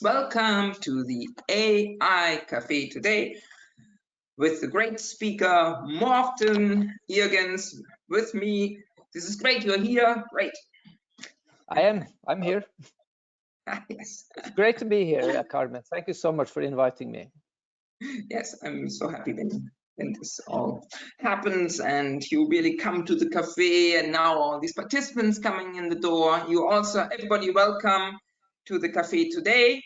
Welcome to the AI Cafe today with the great speaker Morten Irgens with me. This is great, you're here. Great. I'm here. Yes. It's great to be here, Carmen. Thank you so much for inviting me. Yes, I'm so happy when this all happens and you really come to the cafe, and now all these participants coming in the door. You also, everybody, welcome to the cafe today.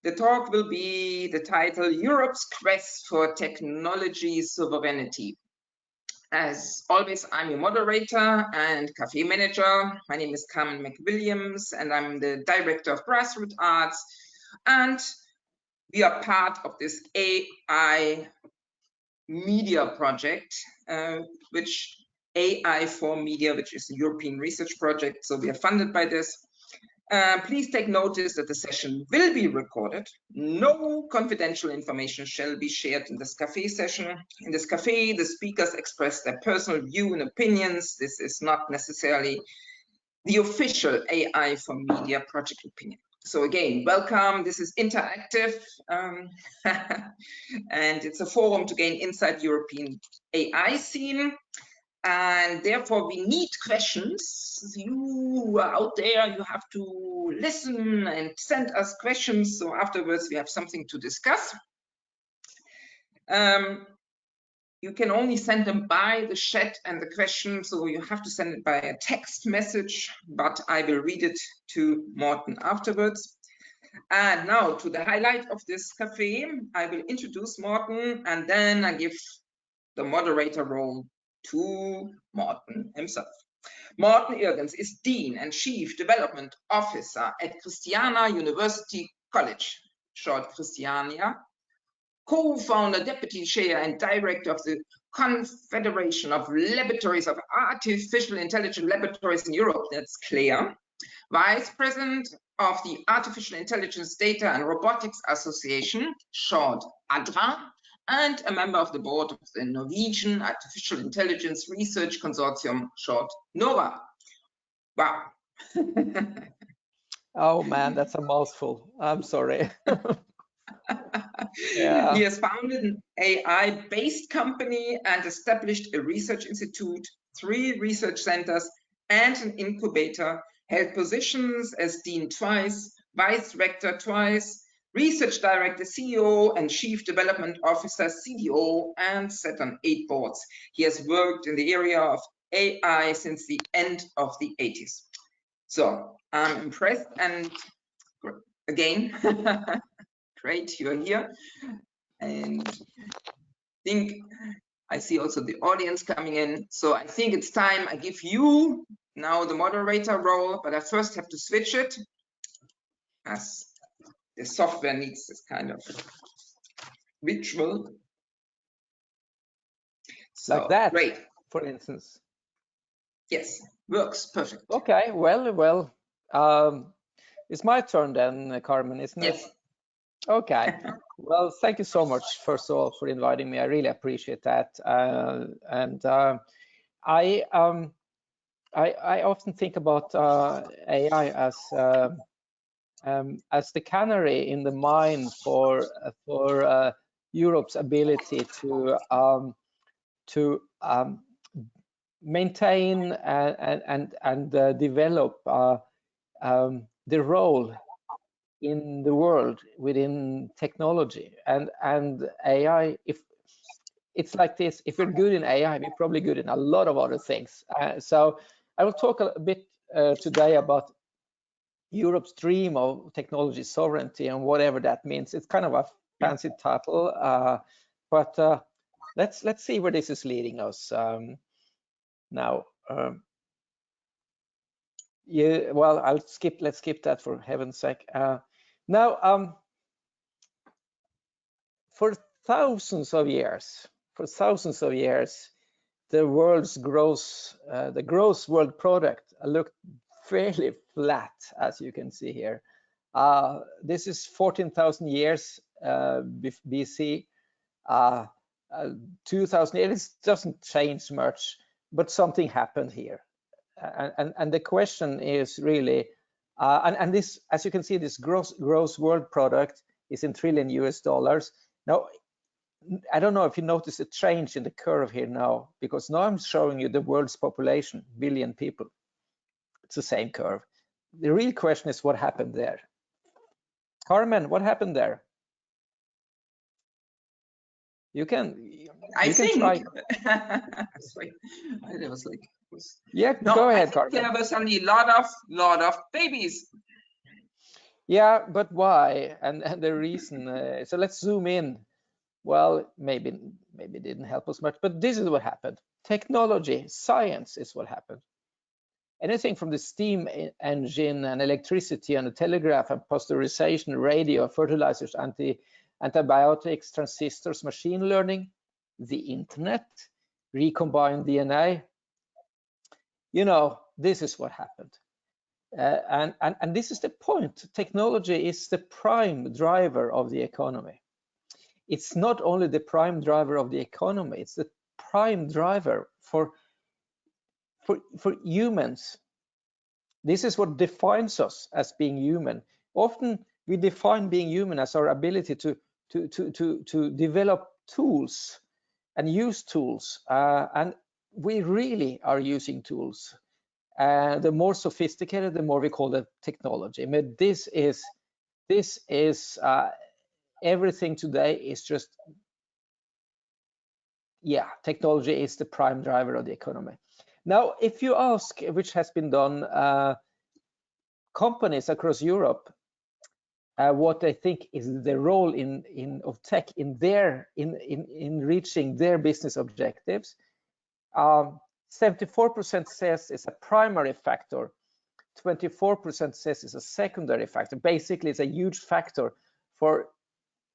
The talk will be the title, Europe's Quest for Technology Sovereignty. As always, I'm your moderator and cafe manager. My name is Carmen McWilliams and I'm the director of grassroots arts. And we are part of this AI media project, which AI for Media, which is a European research project. So we are funded by this. Please take notice that the session will be recorded. No confidential information shall be shared in this cafe session. In this cafe, the speakers express their personal view and opinions. This is not necessarily the official AI for Media project opinion. So again, welcome. This is interactive, and it's a forum to gain inside European AI scene. And therefore, we need questions. You are out there, you have to listen and send us questions. So afterwards, we have something to discuss. You can only send them by the chat and the question, so you have to send it by a text message, but I will read it to Morten afterwards. And now to the highlight of this cafe, I will introduce Morten and then I give the moderator role to Morten himself. Morten Irgens is Dean and Chief Development Officer at Kristiania University College, short Kristiania, co-founder, deputy chair and director of the Confederation of Laboratories of Artificial Intelligence Laboratories in Europe, that's CLAIR, vice president of the Artificial Intelligence Data and Robotics Association, short Adra, and a member of the board of the Norwegian Artificial Intelligence Research Consortium, short NORA. Wow. Oh man, that's a mouthful. I'm sorry. Yeah. He has founded an AI-based company and established a research institute, 3 research centers, and an incubator, held positions as dean twice, vice-rector twice, research director, CEO, and chief development officer, CDO, and sat on 8 boards. He has worked in the area of AI since the end of the 80s. So I'm impressed, and again, great, you're here. And I see also the audience coming in. So I think it's time I give you now the moderator role, but I first have to switch it as the software needs this kind of ritual. So, like that, great. For instance. Yes, works perfect. Okay, well, it's my turn then, Carmen, isn't it? Yes. Okay. Well, thank you so much, first of all, for inviting me. I really appreciate that. I often think about AI as the canary in the mine for Europe's ability to maintain and develop the role in the world within technology and AI. If it's like this, if we're good in AI, we're probably good in a lot of other things. So I will talk a bit today about Europe's dream of technology sovereignty and whatever that means. It's kind of a fancy title, but let's see where this is leading us. Now, yeah, well, let's skip that for heaven's sake. Now, for thousands of years, the world's gross world product looked fairly flat, as you can see here. This is 14,000 years BC. 2000 years, it doesn't change much, but something happened here. And the question is really, And this, as you can see, this gross world product is in trillion US dollars. Now, I don't know if you notice a change in the curve here now, because now I'm showing you the world's population, billion people. It's the same curve. The real question is what happened there? Carmen, what happened there? You can try. Sorry, I was like, yeah, no, go ahead, I think Carmen. there was only lot of babies. Yeah, but why? And the reason. So let's zoom in. Well, maybe it didn't help us much, but this is what happened. Technology, science is what happened. Anything from the steam engine and electricity and the telegraph and pasteurization, radio, fertilizers, antibiotics, transistors, machine learning, the internet, recombined DNA. You know, this is what happened. And this is the point. Technology is the prime driver of the economy. It's not only the prime driver of the economy, it's the prime driver for humans. This is what defines us as being human. Often we define being human as our ability to develop tools and use tools, and we really are using tools. The more sophisticated, the more we call it technology. I mean, this is everything today is just, yeah, technology is the prime driver of the economy. Now, if you ask, which has been done, companies across Europe, what they think is the role of tech in reaching their business objectives, 74% says it's a primary factor, 24% says it's a secondary factor. Basically, it's a huge factor for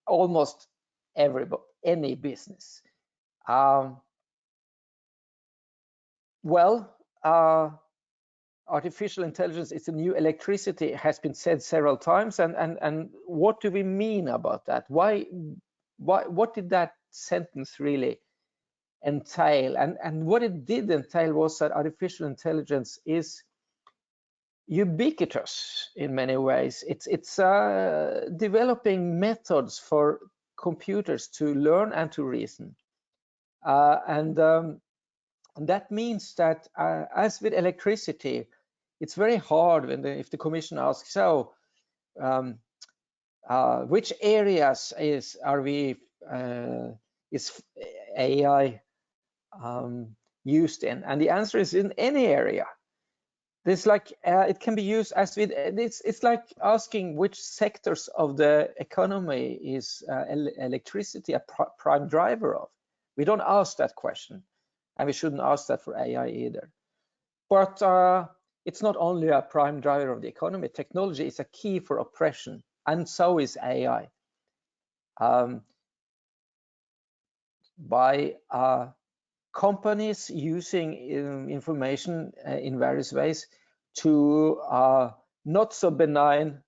almost any business. Artificial intelligence is the new electricity, has been said several times, and what do we mean about that? What did that sentence really entail? And what it did entail was that artificial intelligence is ubiquitous in many ways. It's developing methods for computers to learn and to reason, and that means that as with electricity, it's very hard if the commission asks, so which areas is AI used in? And the answer is in any area. This it can be used as with it's like asking which sectors of the economy is electricity a prime driver of. We don't ask that question, and we shouldn't ask that for AI either. But it's not only a prime driver of the economy. Technology is a key for oppression, and so is AI. By companies using information in various ways to not so benign,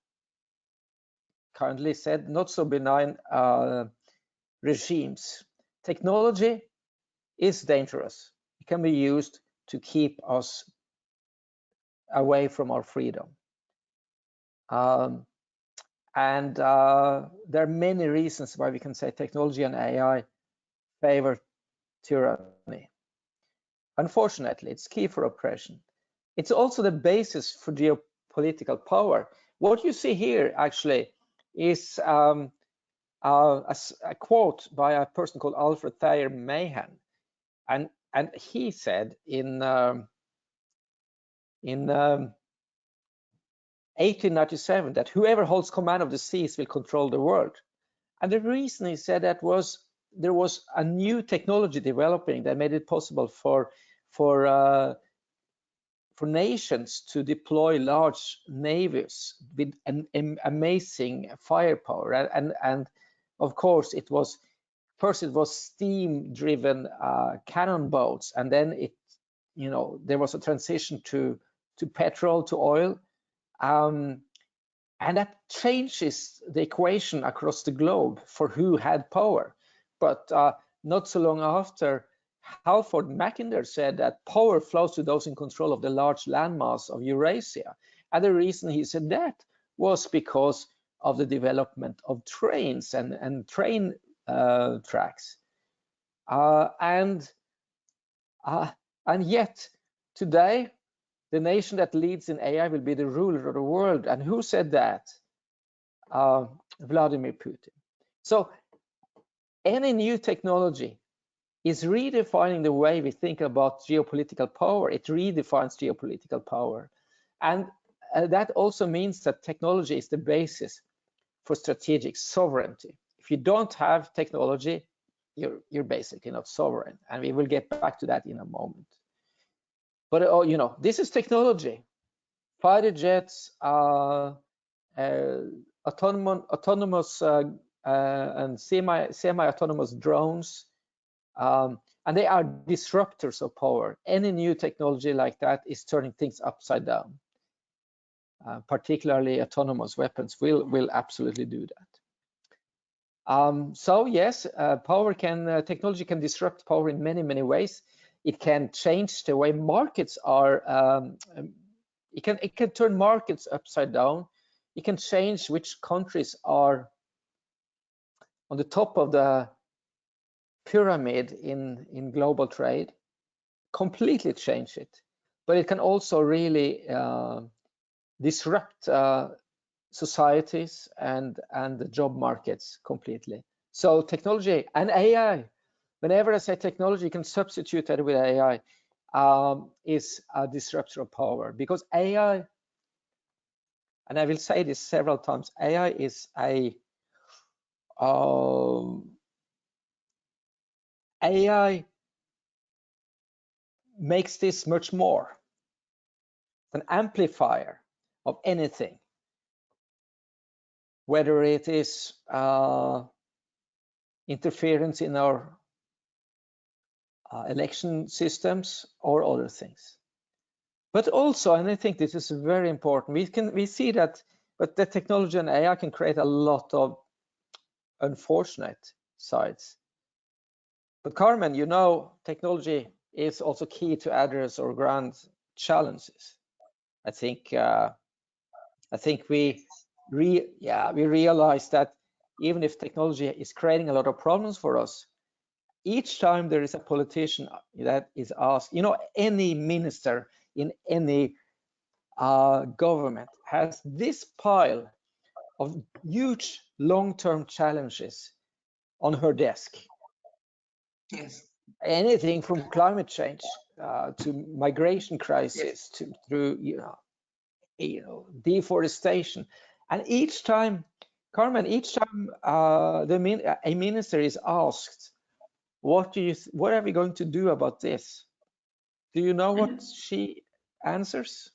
currently said, not so benign regimes. Technology is dangerous. It can be used to keep us away from our freedom. And there are many reasons why we can say technology and AI favor tyranny. Unfortunately, it's key for oppression. It's also the basis for geopolitical power. What you see here actually is a quote by a person called Alfred Thayer Mahan, and he said in 1897 that whoever holds command of the seas will control the world. And the reason he said that was there was a new technology developing that made it possible for nations to deploy large navies with an amazing firepower. And of course, it was steam-driven cannon boats, and then there was a transition to petrol, to oil, and that changes the equation across the globe for who had power. But not so long after, Halford Mackinder said that power flows to those in control of the large landmass of Eurasia. And the reason he said that was because of the development of trains and train tracks. And yet today, the nation that leads in AI will be the ruler of the world. And who said that? Vladimir Putin. So any new technology is redefining the way we think about geopolitical power. It redefines geopolitical power. And that also means that technology is the basis for strategic sovereignty. If you don't have technology, you're basically not sovereign. And we will get back to that in a moment. But you know, this is technology. Fighter jets, autonomous and semi-autonomous drones, and they are disruptors of power. Any new technology like that is turning things upside down. Particularly autonomous weapons will absolutely do that. So yes, technology can disrupt power in many ways. It can change the way markets are. It can turn markets upside down. It can change which countries are on the top of the pyramid in global trade. Completely change it. But it can also really disrupt societies and the job markets completely. So technology and AI, whenever I say technology, you can substitute that with AI, is a disruptor of power, because AI, and I will say this several times, AI is AI makes this much more an amplifier of anything, whether it is interference in our election systems or other things. But also, and I think this is very important, we see that, but the technology and AI can create a lot of unfortunate sides. But Carmen, you know, technology is also key to address our grand challenges. I think we realize that even if technology is creating a lot of problems for us, each time there is a politician that is asked, you know, any minister in any government has this pile of huge long-term challenges on her desk. Yes. Anything from climate change to migration crisis, yes, through you know deforestation, and each time, Carmen, a minister is asked, what are we going to do about this? Do you know what she answers?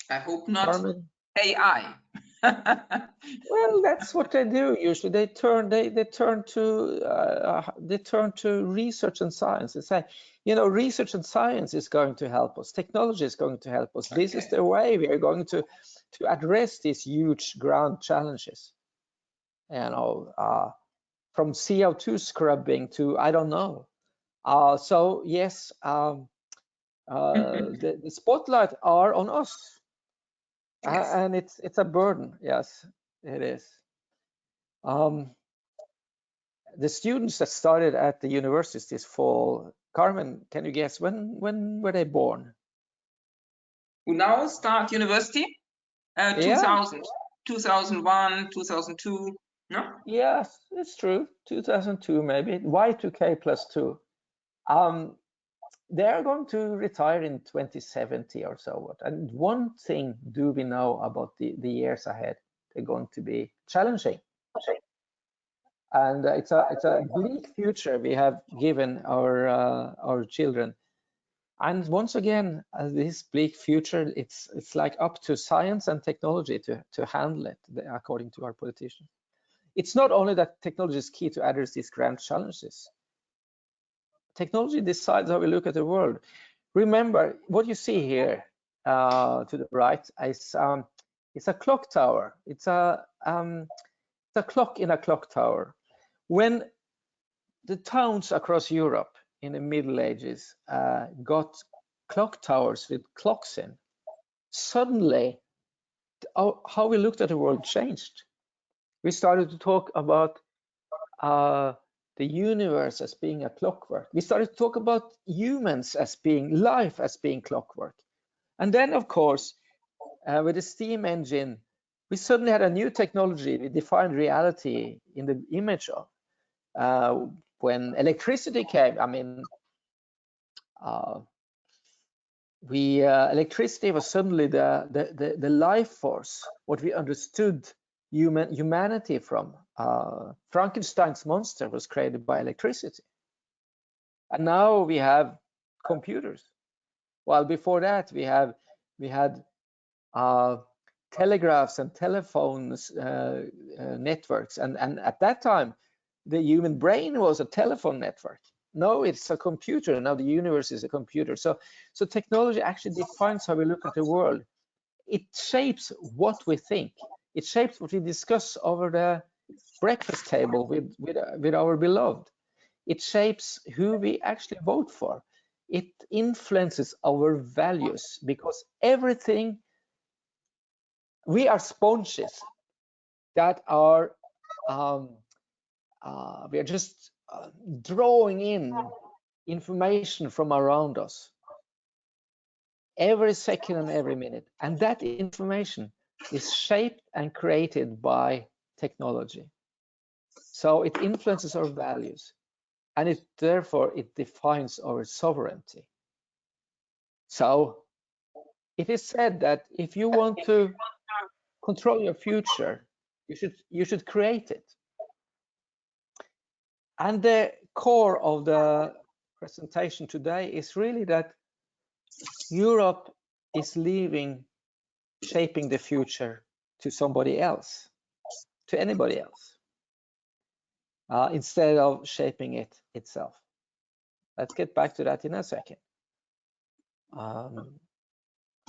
I hope not. Carmen? AI. Well, that's what they do usually. They turn to research and science. They say, you know, research and science is going to help us. Technology is going to help us. Okay. This is the way we are going to address these huge grand challenges. You know, from CO2 scrubbing to I don't know. So yes, the spotlight are on us. Yes. And it's a burden. Yes, it is. The students that started at the universities this fall, Carmen, can you guess when were they born? Who now start university? 2000, 2001, 2002. No? Yes, it's true. 2002 maybe. Y2K plus 2. They're going to retire in 2070 or so. And one thing do we know about the years ahead? They're going to be challenging. And it's a bleak future we have given our children. And once again, this bleak future, it's like up to science and technology to handle it, according to our politicians. It's not only that technology is key to address these grand challenges. Technology decides how we look at the world. Remember, what you see here to the right is it's a clock tower. It's a clock in a clock tower. When the towns across Europe in the Middle Ages got clock towers with clocks in, suddenly how we looked at the world changed. We started to talk about the universe as being a clockwork. We started to talk about humans as being life, as being clockwork. And then, of course, with the steam engine, we suddenly had a new technology. We defined reality in the image of. When electricity came, I mean, electricity was suddenly the life force, what we understood humanity from. Frankenstein's monster was created by electricity. And now we have computers. While before that, we had telegraphs and telephones networks. And at that time, the human brain was a telephone network. No, it's a computer. Now the universe is a computer. So technology actually defines how we look at the world. It shapes what we think. It shapes what we discuss over the breakfast table with our beloved. It shapes who we actually vote for. It influences our values, because everything, we are sponges that are we are just drawing in information from around us every second and every minute, and that information is shaped and created by technology. So it influences our values, and therefore it defines our sovereignty. So it is said that if you want to control your future, you should create it. And the core of the presentation today is really that Europe is leaving shaping the future to somebody else, to anybody else, instead of shaping it itself. Let's get back to that in a second.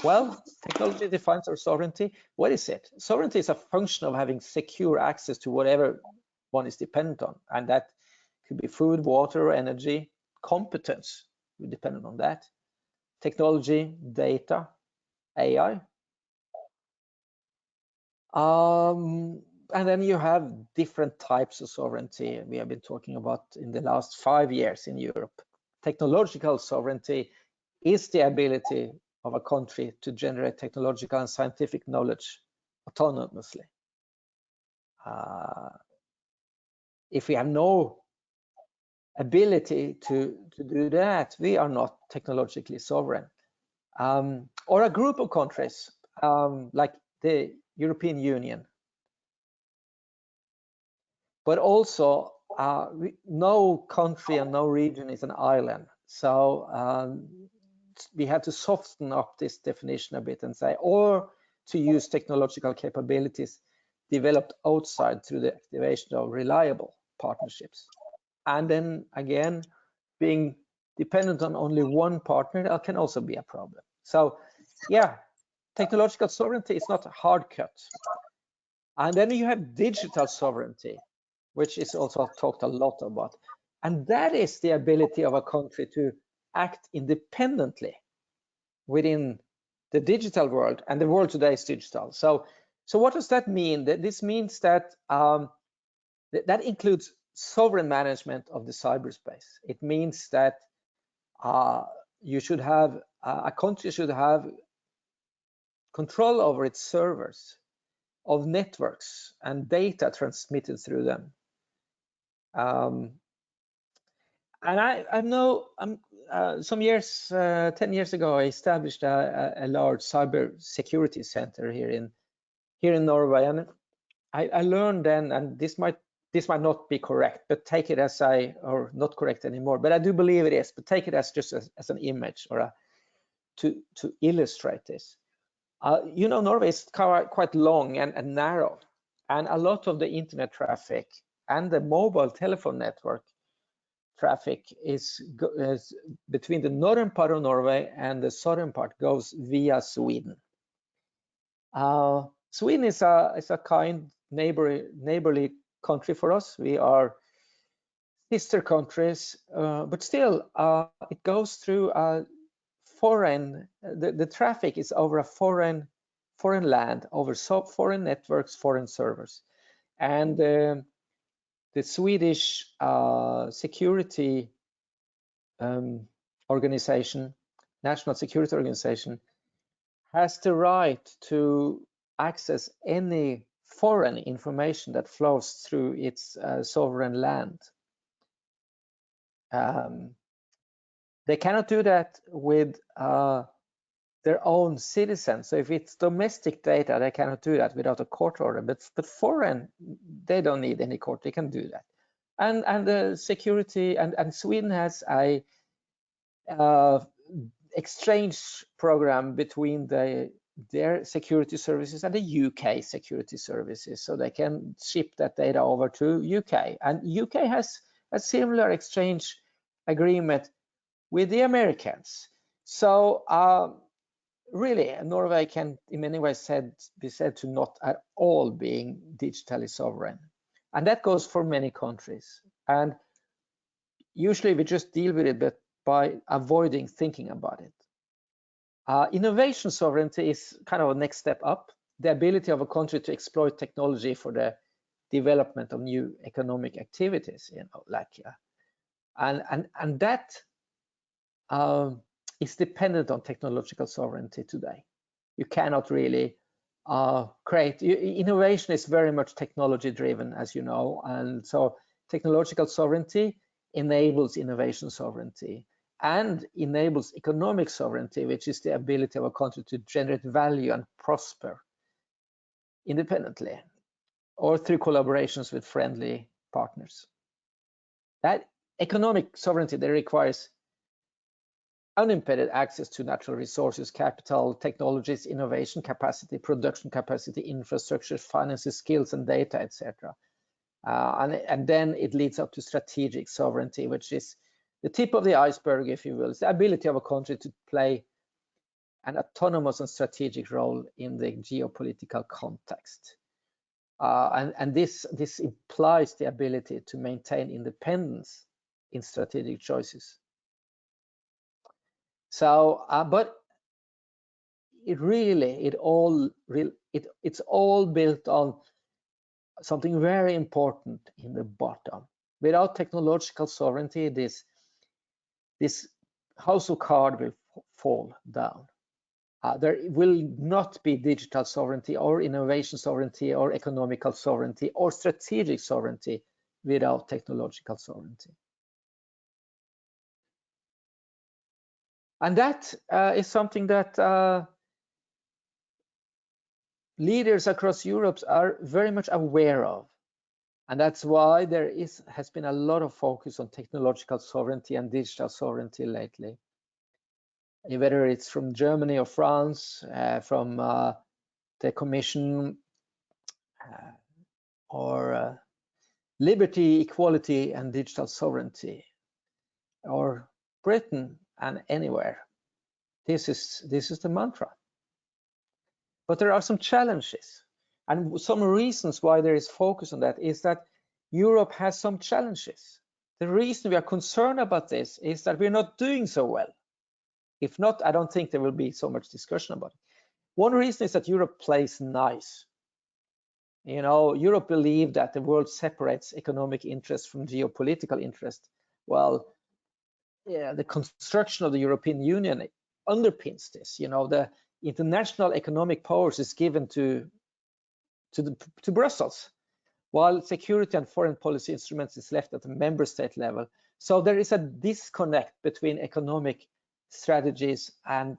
Well, technology defines our sovereignty. What is it? Sovereignty is a function of having secure access to whatever one is dependent on, and that could be food, water, energy. Competence, we're dependent on that. Technology, data, AI. And then you have different types of sovereignty we have been talking about in the last 5 years in Europe. Technological sovereignty is the ability of a country to generate technological and scientific knowledge autonomously. If we have no ability to do that, we are not technologically sovereign. Or a group of countries, like the European Union. But also, no country and no region is an island. So we have to soften up this definition a bit and say, or to use technological capabilities developed outside through the activation of reliable partnerships. And then again, being dependent on only one partner, that can also be a problem. So yeah, technological sovereignty is not a hard cut. And then you have digital sovereignty, which is also talked a lot about. And that is the ability of a country to act independently within the digital world, and the world today is digital. So what does that mean? This means that that includes sovereign management of the cyberspace. It means that you should have a country should have control over its servers, of networks and data transmitted through them. And I know some years, 10 years ago, I established a large cyber security center here in Norway, and I learned then, and this might not be correct, but take it as or not correct anymore, but I do believe it is, but take it as just as an image or to illustrate this. You know, Norway is quite long and narrow, and a lot of the internet traffic and the mobile telephone network traffic is between the northern part of Norway and the southern part goes via Sweden. Sweden is a kind neighborly country for us. We are sister countries, but still it goes through a foreign, the traffic is over a foreign land, over foreign networks, foreign servers. And the Swedish security organization, National Security Organization, has the right to access any foreign information that flows through its sovereign land. They cannot do that with their own citizens. So if it's domestic data, they cannot do that without a court order. But foreign, they don't need any court. They can do that. And the security and Sweden has a exchange program between their security services and the UK security services, so they can ship that data over to UK. And UK has a similar exchange agreement with the Americans. So really, Norway can in many ways be said to not at all being digitally sovereign. And that goes for many countries. And usually we just deal with it, but by avoiding thinking about it. Innovation sovereignty is kind of a next step up, the ability of a country to exploit technology for the development of new economic activities, you know, like, and that is dependent on technological sovereignty today. You cannot really create, innovation is very much technology driven, as you know, and so technological sovereignty enables innovation sovereignty and enables economic sovereignty, which is the ability of a country to generate value and prosper independently or through collaborations with friendly partners. That economic sovereignty that requires unimpeded access to natural resources, capital, technologies, innovation capacity, production capacity, infrastructure, finances, skills, and data, etc. And then it leads up to strategic sovereignty, which is the tip of the iceberg, if you will. It's the ability of a country to play an autonomous and strategic role in the geopolitical context. And this implies the ability to maintain independence in strategic choices. So, but it's all built on something very important in the bottom. Without technological sovereignty, this house of cards will fall down. There will not be digital sovereignty or innovation sovereignty or economical sovereignty or strategic sovereignty without technological sovereignty. And that is something that leaders across Europe are very much aware of. And that's why there has been a lot of focus on technological sovereignty and digital sovereignty lately. Whether it's from Germany or France, from the Commission, or liberty, equality, and digital sovereignty, or Britain and anywhere. This is the mantra. But there are some challenges, and some reasons why there is focus on that is that Europe has some challenges. The reason we are concerned about this is that we're not doing so well. If not, I don't think there will be so much discussion about it. One reason is that Europe plays nice. You know, Europe believes that the world separates economic interest from geopolitical interest. Well, yeah, the construction of the European Union underpins this. You know, the international economic powers is given to Brussels, while security and foreign policy instruments is left at the member state level. So there is a disconnect between economic strategies and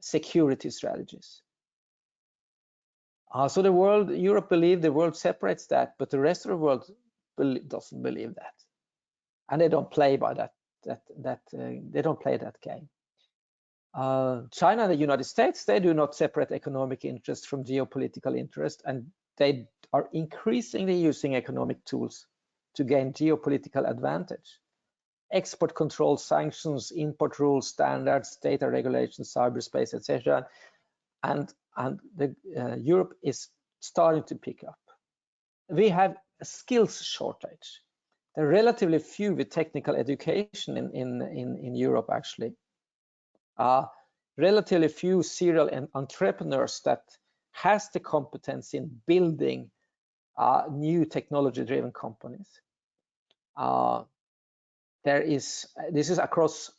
security strategies. So Europe believes the world separates that, but the rest of the world doesn't believe that, and they don't play by that. They don't play that game. China and the United States, they do not separate economic interest from geopolitical interest, and they are increasingly using economic tools to gain geopolitical advantage. Export control, sanctions, import rules, standards, data regulations, cyberspace, etc. And Europe is starting to pick up. We have a skills shortage. There are relatively few with technical education in Europe, actually. Relatively few serial entrepreneurs that has the competence in building new technology-driven companies. This is across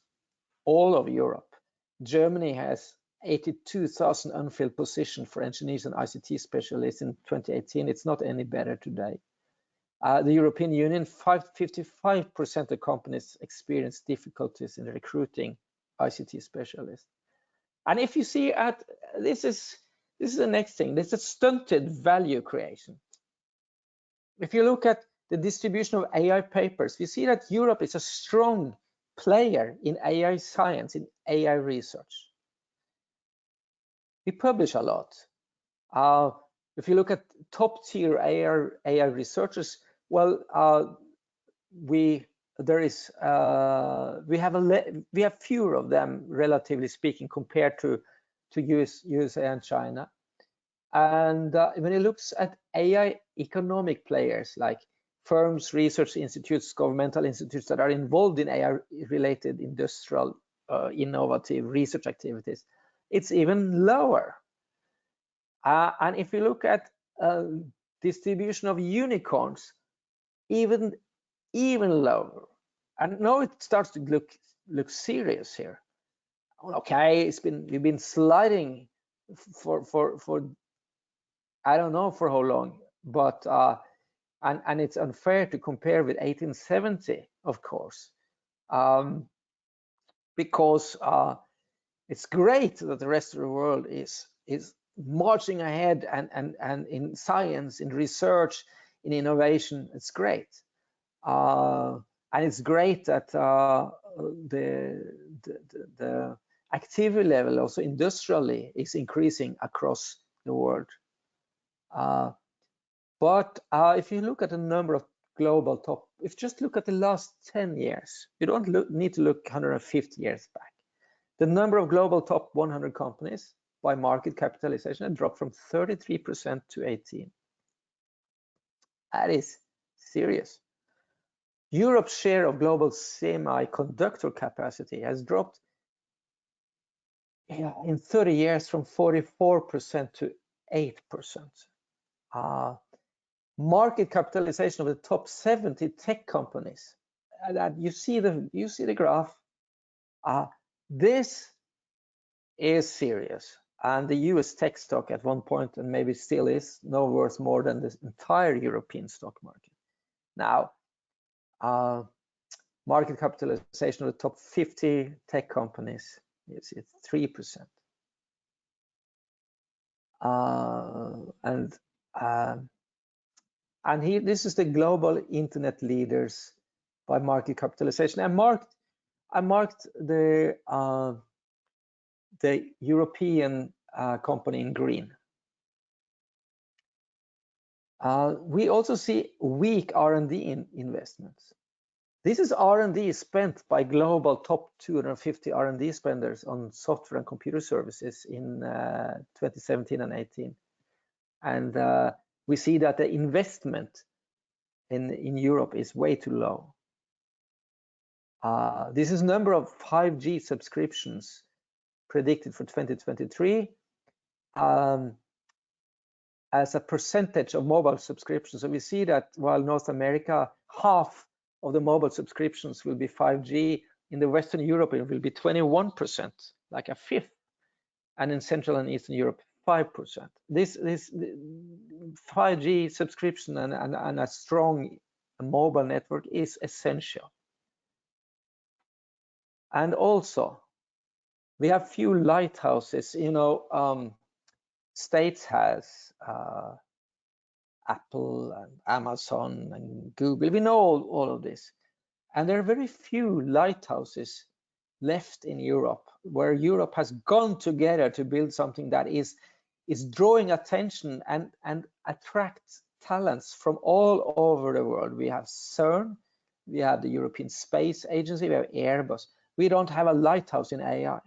all of Europe. Germany has 82,000 unfilled positions for engineers and ICT specialists in 2018. It's not any better today. The European Union, 55% of companies experience difficulties in recruiting ICT specialists. And if you see at this is the next thing. This is stunted value creation. If you look at the distribution of AI papers, we see that Europe is a strong player in AI science, in AI research. We publish a lot. If you look at top-tier AI researchers, well, we have fewer of them, relatively speaking, compared to USA and China. And when it looks at AI economic players like firms, research institutes, governmental institutes that are involved in AI-related industrial, innovative research activities, it's even lower. And if you look at distribution of unicorns, even lower. And now it starts to look serious here. Okay, we've been sliding for I don't know for how long, but and it's unfair to compare with 1870, of course, because it's great that the rest of the world is marching ahead and in science, in research, in innovation. It's great, and it's great that the activity level also industrially is increasing across the world. But if you look at the number of global top, if you just look at the last 10 years, you don't need to look 150 years back. The number of global top 100 companies by market capitalization had dropped from 33% to 18%. That is serious. Europe's share of global semiconductor capacity has dropped in 30 years from 44% to 8%. Market capitalization of the top 70 tech companies. That you see the graph. This is serious. And the US tech stock at one point, and maybe still is, no worth more than the entire European stock market. Now, market capitalization of the top 50 tech companies is 3%. And here, this is the global internet leaders by market capitalization. I marked the European company in green. We also see weak R&D investments. This is R&D spent by global top 250 R&D spenders on software and computer services in 2017 and 18. And we see that the investment in Europe is way too low. This is number of 5G subscriptions predicted for 2023 as a percentage of mobile subscriptions. So we see that while North America, half of the mobile subscriptions will be 5G, in the Western Europe it will be 21%, like a fifth, and in Central and Eastern Europe 5%. This 5G subscription and a strong mobile network is essential. And also, we have few lighthouses. You know, States has Apple and Amazon and Google. We know all of this. And there are very few lighthouses left in Europe, where Europe has gone together to build something that is drawing attention and attracts talents from all over the world. We have CERN, we have the European Space Agency, we have Airbus. We don't have a lighthouse in AI,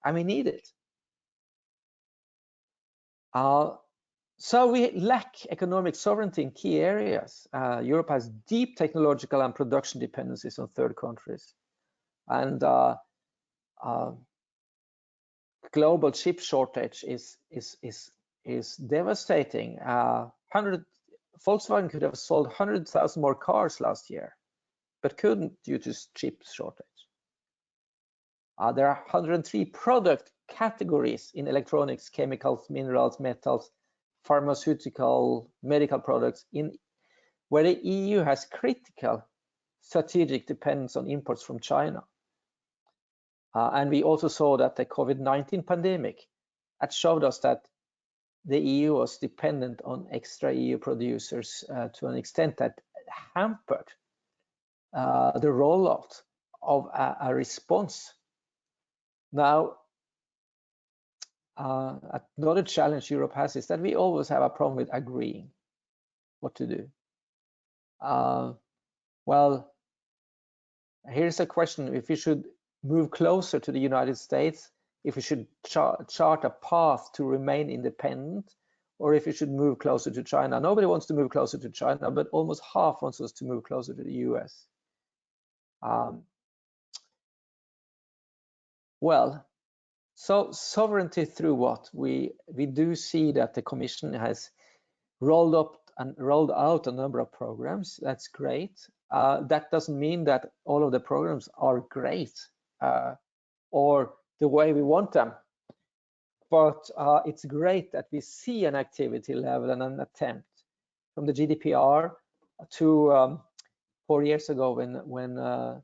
and we need it. So we lack economic sovereignty in key areas. Europe has deep technological and production dependencies on third countries, and global chip shortage is devastating. Volkswagen could have sold 100,000 more cars last year, but couldn't due to chip shortage. There are 103 product categories in electronics, chemicals, minerals, metals, pharmaceutical, medical products, where the EU has critical strategic dependence on imports from China. And we also saw that the COVID-19 pandemic had showed us that the EU was dependent on extra EU producers to an extent that hampered the rollout of a response. Now, another challenge Europe has is that we always have a problem with agreeing what to do. Well, here's a question: if we should move closer to the United States, if we should chart a path to remain independent, or if we should move closer to China. Nobody wants to move closer to China, but almost half wants us to move closer to the US. Well, so sovereignty through what? We do see that the Commission has rolled out a number of programs. That's great. That doesn't mean that all of the programs are great or the way we want them. But it's great that we see an activity level and an attempt from the GDPR to 4 years ago when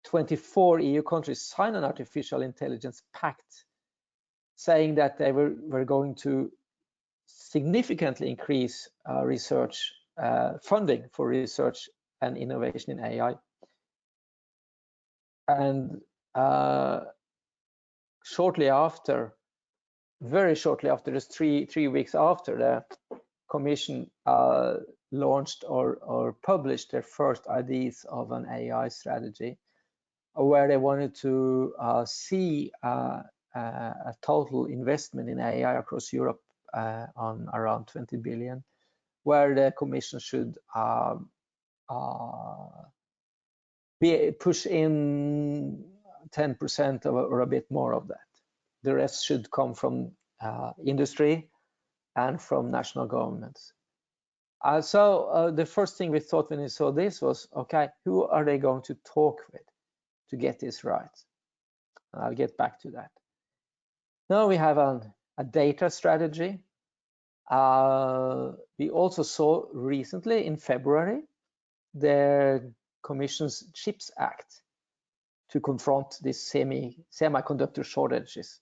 24 EU countries signed an artificial intelligence pact saying that they were going to significantly increase research funding for research and innovation in AI. And very shortly after, just three weeks after, the Commission launched or published their first ideas of an AI strategy, where they wanted to see a total investment in AI across Europe on around 20 billion, where the Commission should push in 10% or a bit more of that. The rest should come from industry and from national governments. So the first thing we thought when we saw this was, okay, who are they going to talk with to get this right? I'll get back to that. Now we have a data strategy. We also saw recently in February the Commission's CHIPS Act to confront these semiconductor shortages,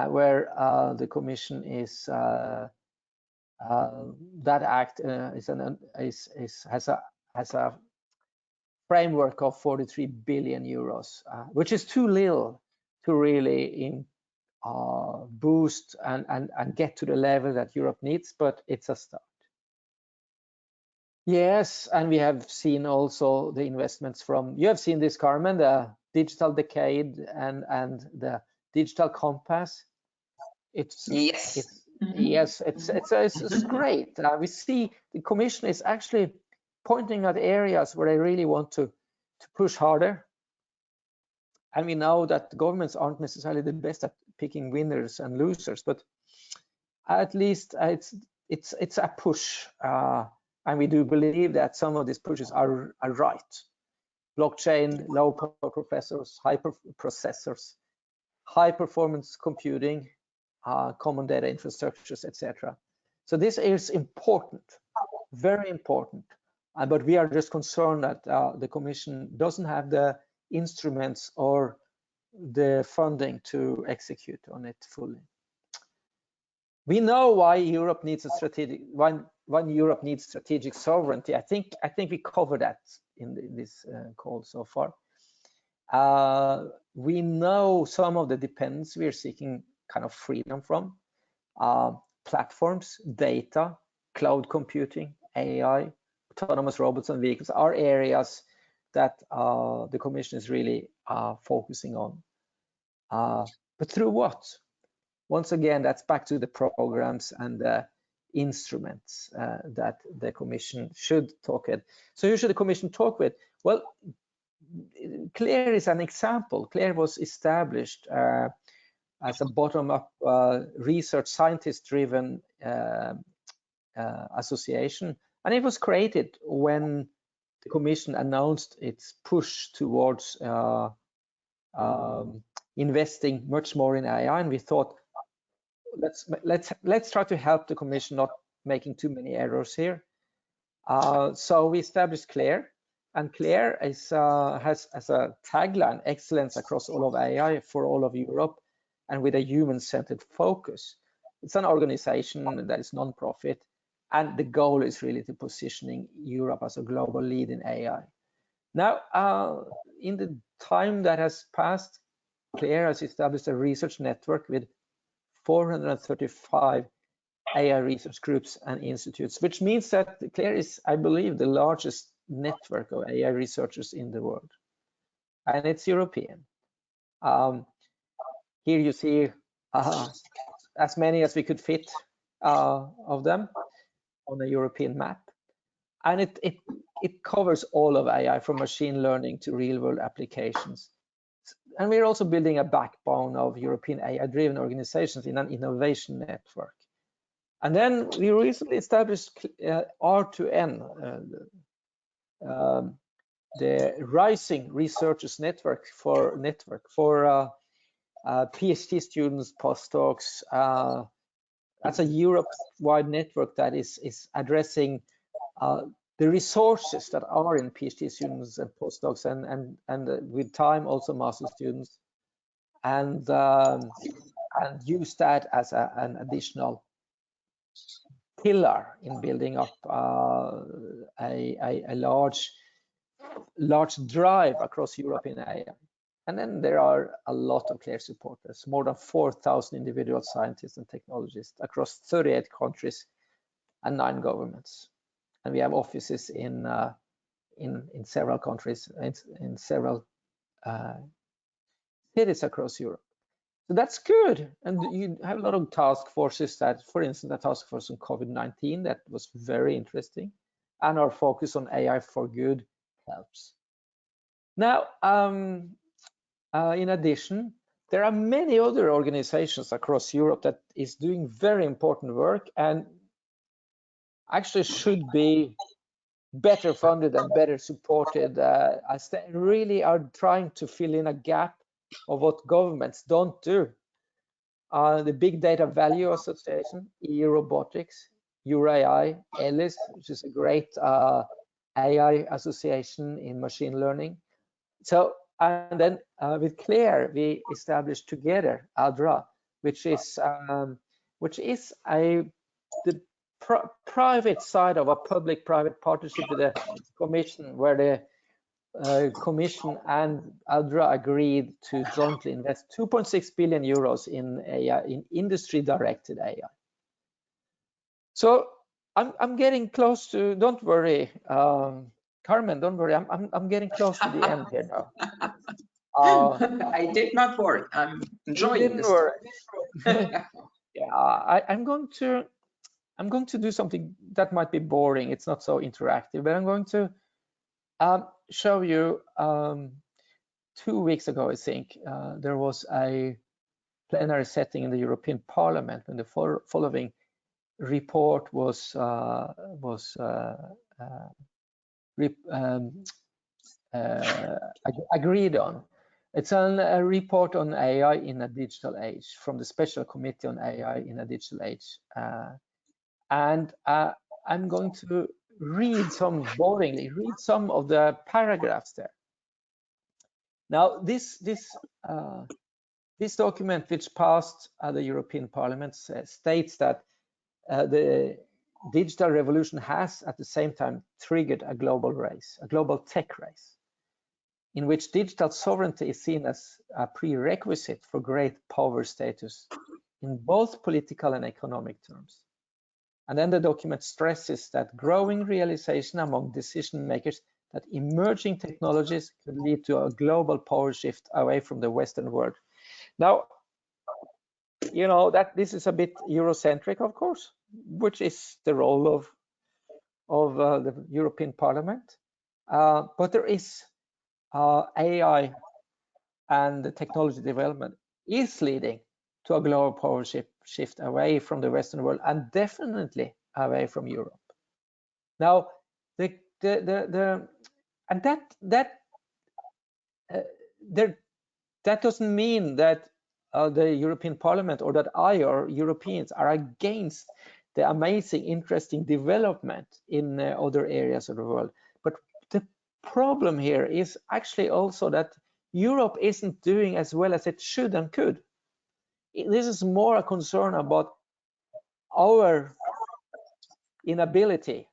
where the Commission is that act has a framework of 43 billion euros, which is too little to really boost and get to the level that Europe needs, but it's a start. Yes, and we have seen also the investments from, you have seen this, Carmen, the digital decade and the digital compass. It's great. We see the Commission is actually pointing at areas where they really want to push harder. And we know that governments aren't necessarily the best at picking winners and losers, but at least it's a push. And we do believe that some of these pushes are right. Blockchain, low power processors, hyperprocessors, high performance computing, common data infrastructures, etc. So this is important, very important. But we are just concerned that the Commission doesn't have the instruments or the funding to execute on it fully. We know why Europe needs a strategic, when Europe needs strategic sovereignty. I think we covered that in this call so far. We know some of the dependence we are seeking kind of freedom from. Platforms, data, cloud computing, AI, autonomous robots and vehicles are areas that the Commission is really focusing on. But through what? Once again, that's back to the programs and the instruments that the Commission should talk with. So who should the Commission talk with? Well, CLARE is an example. CLARE was established as a bottom-up research scientist-driven association, and it was created when the Commission announced its push towards investing much more in AI, and we thought, let's try to help the Commission not making too many errors here. So we established CLARE, and CLARE has as a tagline, excellence across all of AI for all of Europe, and with a human-centered focus. It's an organization that is non-profit, and the goal is really to positioning Europe as a global lead in AI. Now, in the time that has passed, CLARE has established a research network with 435 AI research groups and institutes, which means that CLARE is, I believe, the largest network of AI researchers in the world, and it's European. Here you see as many as we could fit of them on a European map, and it covers all of AI from machine learning to real-world applications. And we're also building a backbone of European AI-driven organizations in an innovation network. And then we recently established R2N, the Rising Researchers Network for PhD students, postdocs. That's a Europe-wide network that is addressing the resources that are in PhD students and postdocs, and with time also master students, and use that as an additional pillar in building up a large drive across Europe in AI. And then there are a lot of CLARE supporters, more than 4,000 individual scientists and technologists across 38 countries and 9 governments. And we have offices in several countries, in several cities across Europe. So that's good. And you have a lot of task forces that, for instance, the task force on COVID-19, that was very interesting. And our focus on AI for good helps. Now, in addition, there are many other organizations across Europe that is doing very important work and actually should be better funded and better supported, as they really are trying to fill in a gap of what governments don't do. The Big Data Value Association, EU Robotics, EURAI, ELIS, which is a great AI association in machine learning. So, and then with CLARE, we established together Adra, which is the private side of a public-private partnership with the Commission, where the Commission and Adra agreed to jointly invest 2.6 billion euros in AI, in industry-directed AI. So I'm getting close to. Don't worry, Carmen. Don't worry. I'm getting close to the end here now. I did not worry. I'm enjoying this. Yeah, I'm going to do something that might be boring. It's not so interactive, but I'm going to show you. 2 weeks ago, I think, there was a plenary setting in the European Parliament when the following report was agreed on. It's a report on AI in a digital age from the Special Committee on AI in a Digital Age. And I'm going to read some of the paragraphs there. Now, this document, which passed the European Parliament, states that the digital revolution has at the same time triggered a global race, a global tech race, in which digital sovereignty is seen as a prerequisite for great power status in both political and economic terms. And then the document stresses that growing realization among decision makers that emerging technologies could lead to a global power shift away from the Western world. Now, you know, that this is a bit Eurocentric, of course, which is the role of the European Parliament. But there is AI and the technology development is leading to a global power shift away from the Western world and definitely away from Europe. Now, that doesn't mean that the European Parliament or that I or Europeans are against the amazing, interesting development in other areas of the world. But the problem here is actually also that Europe isn't doing as well as it should and could. This is more a concern about our inability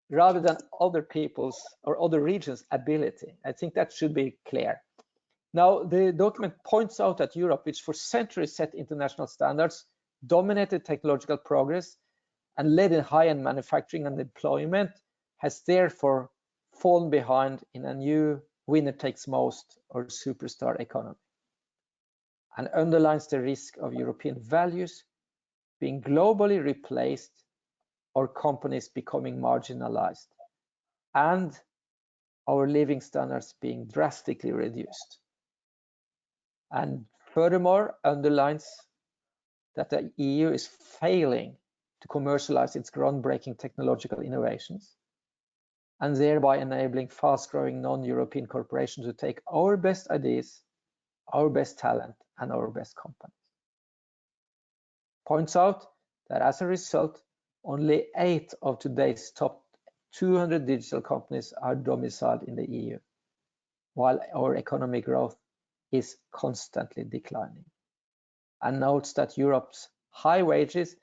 rather than other people's or other regions' ability. I think that should be clear. Now, the document points out that Europe, which for centuries set international standards, dominated technological progress, and led in high-end manufacturing and employment, has therefore fallen behind in a new winner-takes-most or superstar economy, and underlines the risk of European values being globally replaced or companies becoming marginalized, and our living standards being drastically reduced. And furthermore, underlines that the EU is failing to commercialize its groundbreaking technological innovations, and thereby enabling fast-growing non-European corporations to take our best ideas, our best talent, and our best companies. Points out that as a result, only 8 of today's top 200 digital companies are domiciled in the EU, while our economic growth is constantly declining. And notes that Europe's high wages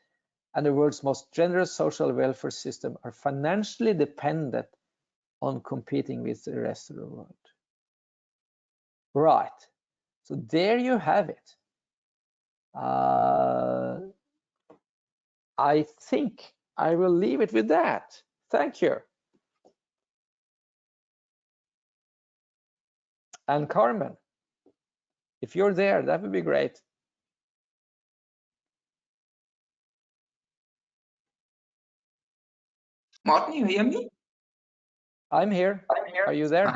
and the world's most generous social welfare system are financially dependent on competing with the rest of the world. Right, so there you have it. I think I will leave it with that. Thank you. And Carmen, if you're there, that would be great. Morten, you hear me? I'm here. Are you there?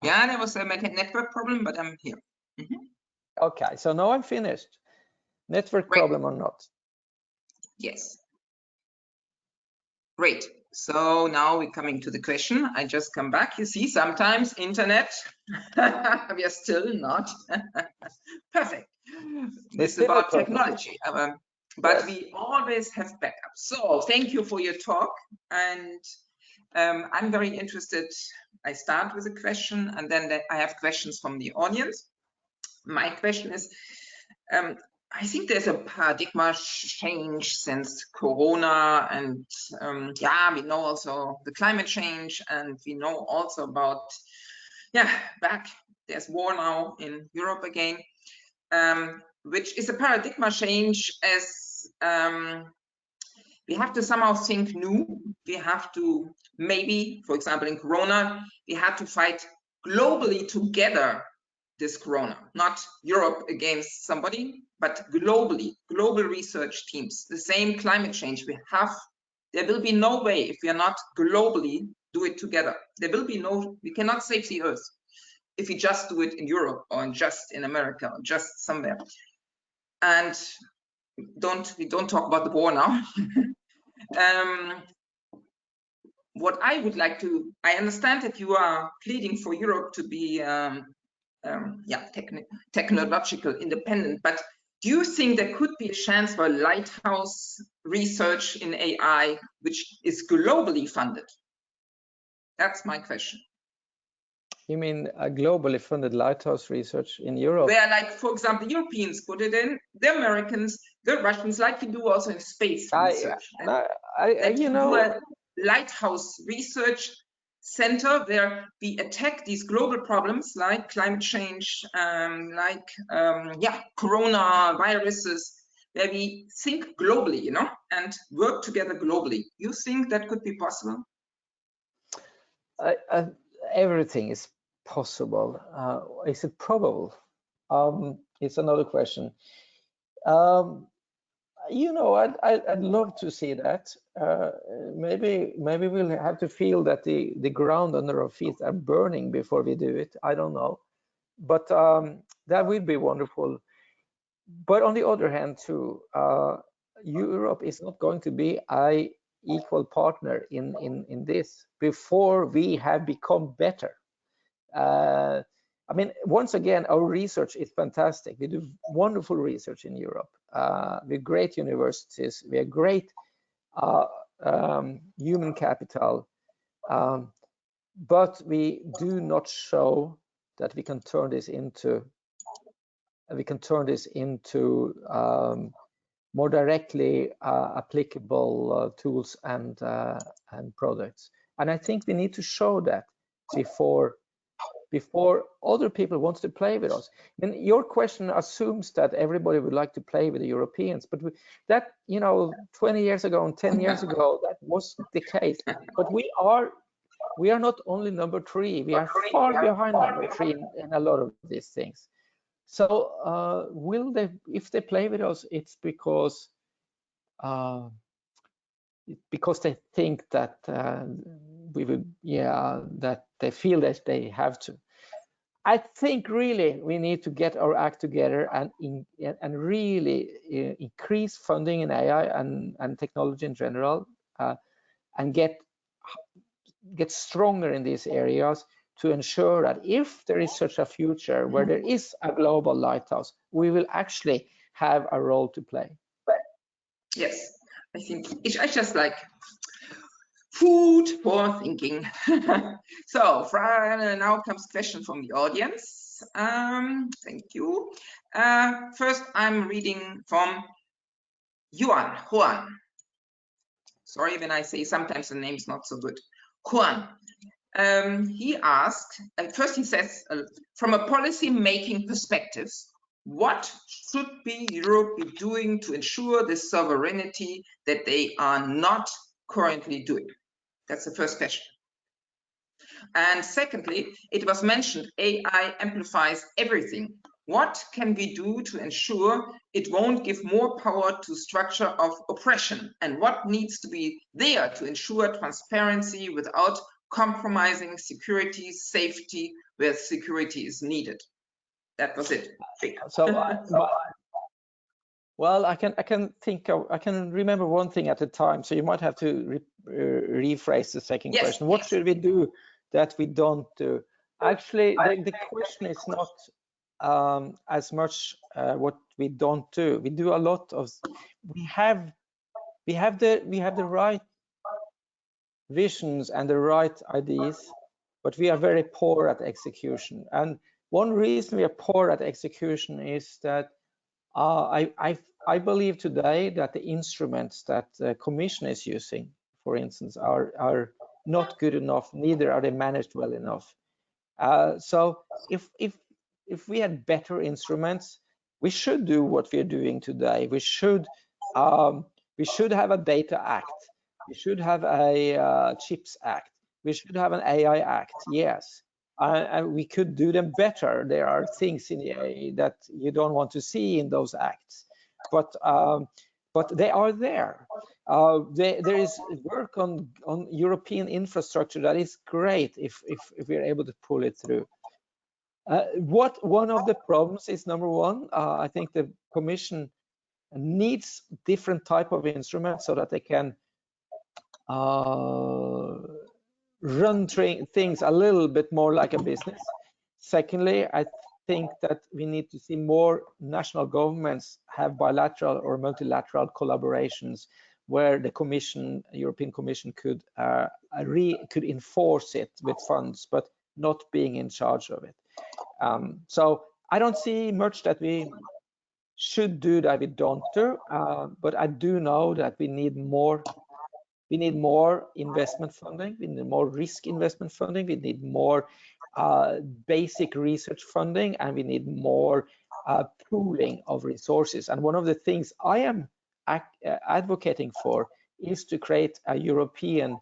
Yeah, there was a network problem, but I'm here. Okay, so now I'm finished. Network problem or not? Yes. Great. So now we're coming to the question. I just come back. You see, sometimes internet, we are still not perfect. This is about technology, but we always have backup. So thank you for your talk. And I'm very interested. I start with a question, and then I have questions from the audience. My question is, I think there's a paradigm change since Corona, and yeah, we know also the climate change, and we know also about, there's war now in Europe again, which is a paradigm change as we have to somehow think new. We have to maybe, for example, in Corona, we had to fight globally together this Corona, not Europe against somebody, but globally, global research teams. The same climate change we have, there will be no way if we are not globally do it together. There will be no, we cannot save the earth if we just do it in Europe or just in America or just somewhere. And we don't talk about the war now. What I would like to, I understand that you are pleading for Europe to be technological independent, but do you think there could be a chance for lighthouse research in AI, which is globally funded? That's my question. You mean a globally funded lighthouse research in Europe? Where, like, for example, the Europeans put it in, the Americans, the Russians, like we do also in space research. You know, a lighthouse research center where we attack these global problems like climate change, coronaviruses, where we think globally, you know, and work together globally. You think that could be possible? Everything is possible. Is it probable? It's another question. You know, I'd love to see that. Maybe we'll have to feel that the ground under our feet are burning before we do it. I don't know, but that would be wonderful. But on the other hand, too, Europe is not going to be an equal partner in this before we have become better. I mean, once again, our research is fantastic. We do wonderful research in Europe. We have great universities. We have great human capital, but we do not show that we can turn this into more directly applicable tools and products. And I think we need to show that before other people want to play with us. And your question assumes that everybody would like to play with the Europeans, but that, you know, 20 years ago and 10 years ago, that was the case. But we are not only number 3, we are far behind number 3 in a lot of these things. So if they play with us, it's because they think that that they feel that they have to. I think really we need to get our act together and really increase funding in AI and technology in general, and get stronger in these areas to ensure that if there is such a future where there is a global lighthouse, we will actually have a role to play. Yes, I think it's just like food for thinking. So now comes question from the audience. Thank you. First, I'm reading from Juan. Sorry when I say sometimes the name's not so good. Juan. He asked, first he says, from a policy-making perspective, what should Europe be doing to ensure this sovereignty that they are not currently doing? That's the first question. And secondly, it was mentioned AI amplifies everything. What can we do to ensure it won't give more power to structure of oppression? And what needs to be there to ensure transparency without compromising security, safety, where security is needed? That was it. So well, I can remember one thing at a time. So you might have to rephrase the second question. What should we do that we don't do? Actually, the question is not as much what we don't do. We do a lot of. We have the right visions and the right ideas, but we are very poor at execution. And one reason we are poor at execution is that I believe today that the instruments that the Commission is using, for instance, are not good enough. Neither are they managed well enough. So if we had better instruments, we should do what we are doing today. We should have a Data Act. We should have a Chips Act. We should have an AI Act. Yes. And we could do them better. There are things in the AI that you don't want to see in those acts, but they are there. There is work on European infrastructure that is great if we're able to pull it through. One of the problems is, number one, I think the Commission needs different type of instruments so that they can run things a little bit more like a business. Secondly, I think that we need to see more national governments have bilateral or multilateral collaborations where the Commission, European Commission, could enforce it with funds, but not being in charge of it. So I don't see much that we should do that we don't do, but I do know that we need more. We need more investment funding. We need more risk investment funding. We need more basic research funding, and we need more pooling of resources. And one of the things I am advocating for is to create a European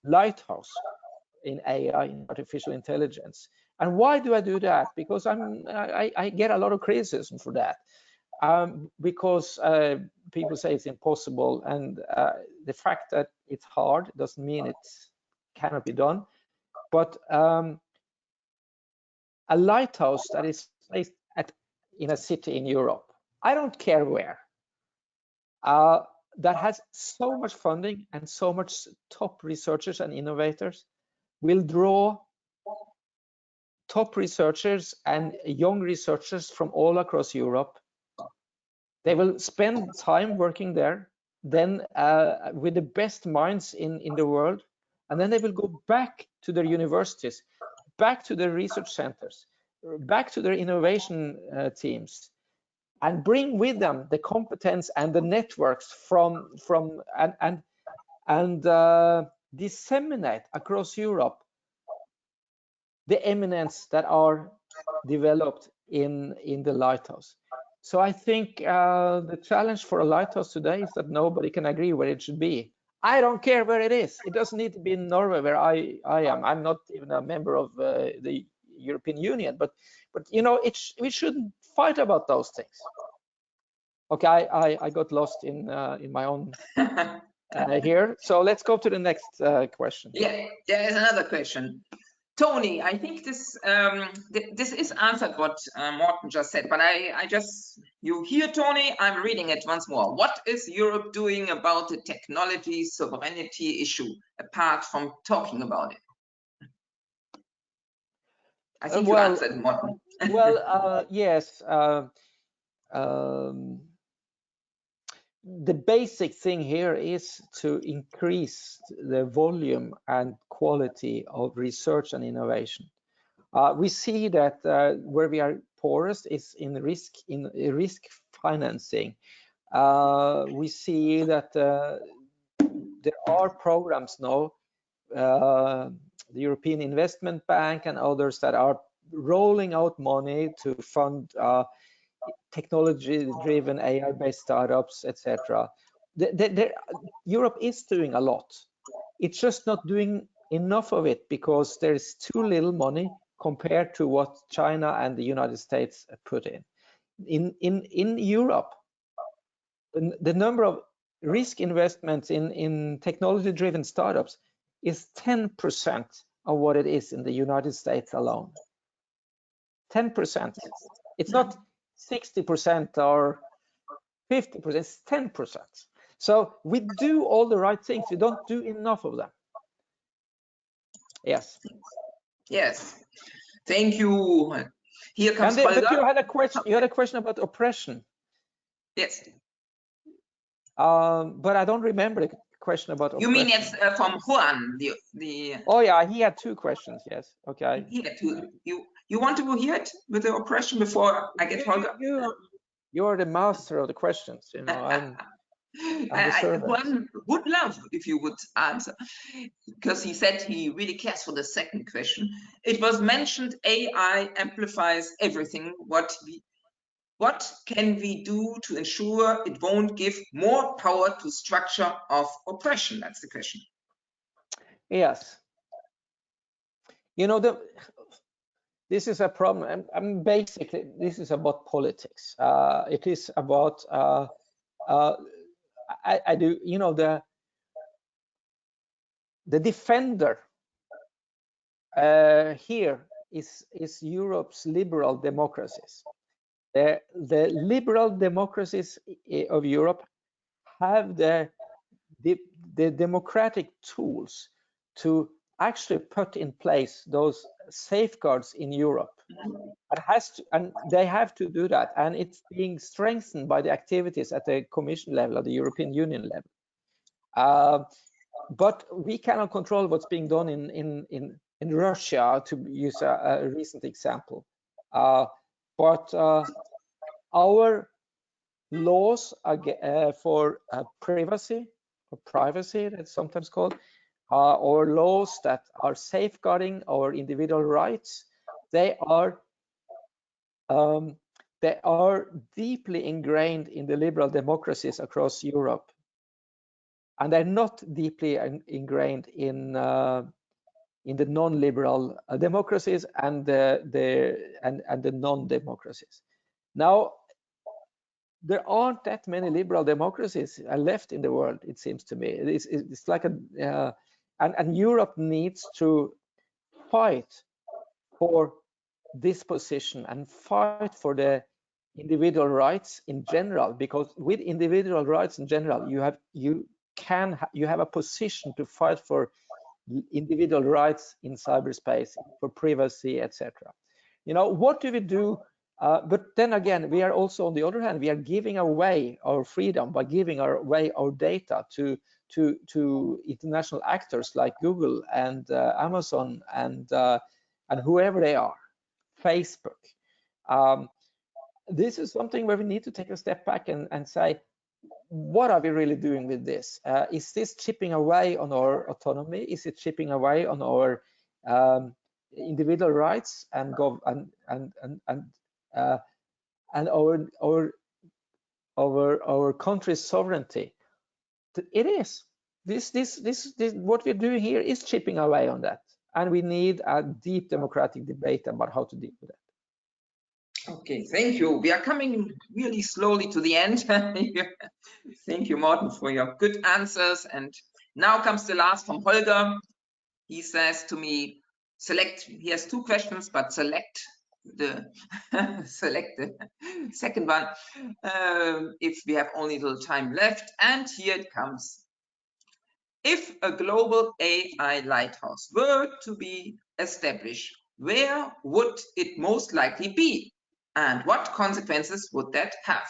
lighthouse in AI, in artificial intelligence. And why do I do that? Because I get a lot of criticism for that. because people say it's impossible, and the fact that it's hard doesn't mean it cannot be done. But a lighthouse that is placed in a city in Europe, I don't care where, that has so much funding and so much top researchers and innovators, will draw top researchers and young researchers from all across Europe. They will spend time working there, then with the best minds in the world, and then they will go back to their universities, back to their research centers, back to their innovation teams, and bring with them the competence and the networks and disseminate across Europe the eminence that are developed in the lighthouse. So I think the challenge for a lighthouse today is that nobody can agree where it should be. I don't care where it is. It doesn't need to be in Norway, where I am. I'm not even a member of the European Union, but you know, we shouldn't fight about those things. Okay, I got lost in my own here. So let's go to the next question. Yeah, there is another question. Tony, I think this this is answered what Morten just said, but you hear, Tony, I'm reading it once more. What is Europe doing about the technology sovereignty issue, apart from talking about it? I think you answered, Morten. Well, yes. The basic thing here is to increase the volume and quality of research and innovation. We see that where we are poorest is in risk financing. We see that there are programs now, the European Investment Bank and others, that are rolling out money to fund technology-driven AI-based startups, etc. Europe is doing a lot. It's just not doing enough of it because there is too little money compared to what China and the United States put in. In Europe, the number of risk investments in technology-driven startups is 10% of what it is in the United States alone. 10%. It's not 60% or 50%, it's 10%. So we do all the right things, we don't do enough of them. Yes. Yes. Thank you. Here comes But you had a question about oppression. Yes. But I don't remember the question about oppression. You mean it's from Juan? Oh yeah, he had two questions. Yes. Okay. He had two. You want to hear it with the oppression before I get Holger? You're the master of the questions. You know, I'm the servant. Juan would love if you would answer, because he said he really cares for the second question. It was mentioned AI amplifies everything. What can we do to ensure it won't give more power to structure of oppression? That's the question. Yes. You know, this is a problem. Basically, this is about politics. It is about I do, you know, the defender here is Europe's liberal democracies. The liberal democracies of Europe have the democratic tools to actually put in place those safeguards in Europe. And they have to do that, and it's being strengthened by the activities at the Commission level, at the European Union level. But we cannot control what's being done in Russia, to use a recent example. But our laws for privacy, or privacy, that's sometimes called, or laws that are safeguarding our individual rights, they are deeply ingrained in the liberal democracies across Europe, and they're not deeply ingrained in the non-liberal democracies and the non-democracies. Now, there aren't that many liberal democracies left in the world, it seems to me. It's like a, and Europe needs to fight for this position and fight for the individual rights in general, because with individual rights in general, you have a position to fight for individual rights in cyberspace, for privacy, etc. You know, what do we do? But then again, we are also, on the other hand, we are giving away our freedom by giving away our data to international actors like Google and Amazon and whoever they are, Facebook. This is something where we need to take a step back and say, what are we really doing with this? Is this chipping away on our autonomy? Is it chipping away on our individual rights and our country's sovereignty? It is. This what we're doing here is chipping away on that, and we need a deep democratic debate about how to deal with that. Okay, thank you. We are coming really slowly to the end. Thank you, Morten, for your good answers. And now comes the last from Holger. He says to me, he has two questions, but select the second one if we have only little time left. And here it comes. If a global AI lighthouse were to be established, where would it most likely be? And what consequences would that have?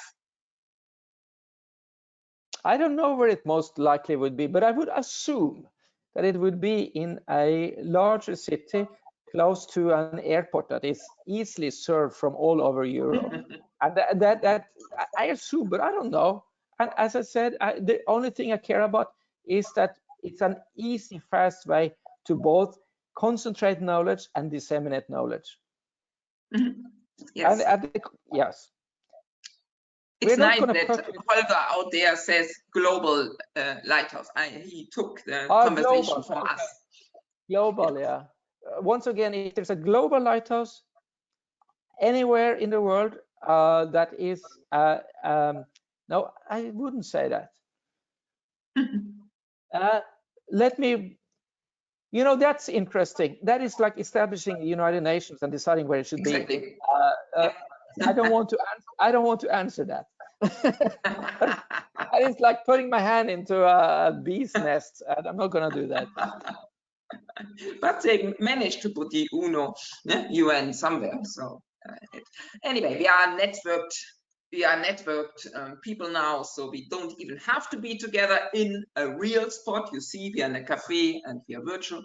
I don't know where it most likely would be, but I would assume that it would be in a larger city close to an airport that is easily served from all over Europe. And that I assume, but I don't know. And as I said, the only thing I care about is that it's an easy, fast way to both concentrate knowledge and disseminate knowledge. Yes. Yes. It's nice that Holger out there says global lighthouse. He took the conversation for us. Global, yeah. Once again, if there's a global lighthouse anywhere in the world that is, no, I wouldn't say that. Let me, you know, that's interesting. That is like establishing the United Nations and deciding where it should be. I don't want to answer that. It's like putting my hand into a bee's nest, and I'm not going to do that. But they managed to put the UN somewhere. So anyway, we are networked. We are networked people now, so we don't even have to be together in a real spot. You see, we are in a cafe and we are virtual.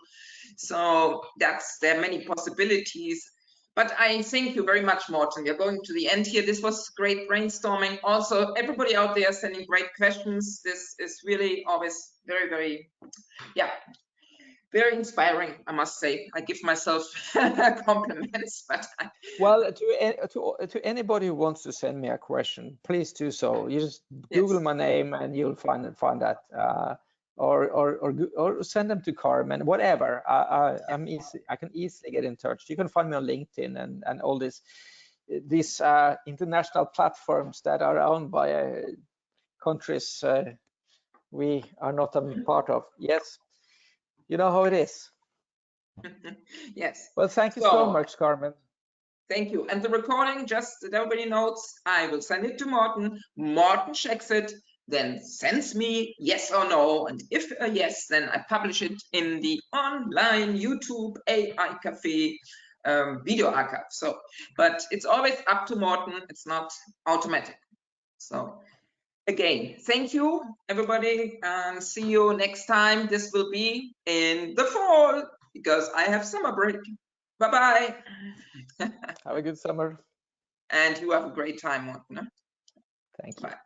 So there are many possibilities. But I thank you very much, Morten. We are going to the end here. This was great brainstorming. Also, everybody out there sending great questions. This is really always very, very, very inspiring, I must say. I give myself compliments. But well, to anybody who wants to send me a question, please do so. You just Google my name and you'll find that. Or send them to Carmen, whatever. I can easily get in touch. You can find me on LinkedIn and all these international platforms that are owned by countries we are not a part of. Yes, you know how it is. Yes. Well, thank you so much, Carmen. Thank you. And the recording, just that everybody knows, I will send it to Morten. Morten checks it, then sends me yes or no. And if a yes, then I publish it in the online YouTube AI Cafe video archive. So, but it's always up to Morten. It's not automatic. So again, thank you, everybody, and see you next time. This will be in the fall because I have summer break. Bye-bye. Have a good summer. And you have a great time, Morten. Thank you. Bye.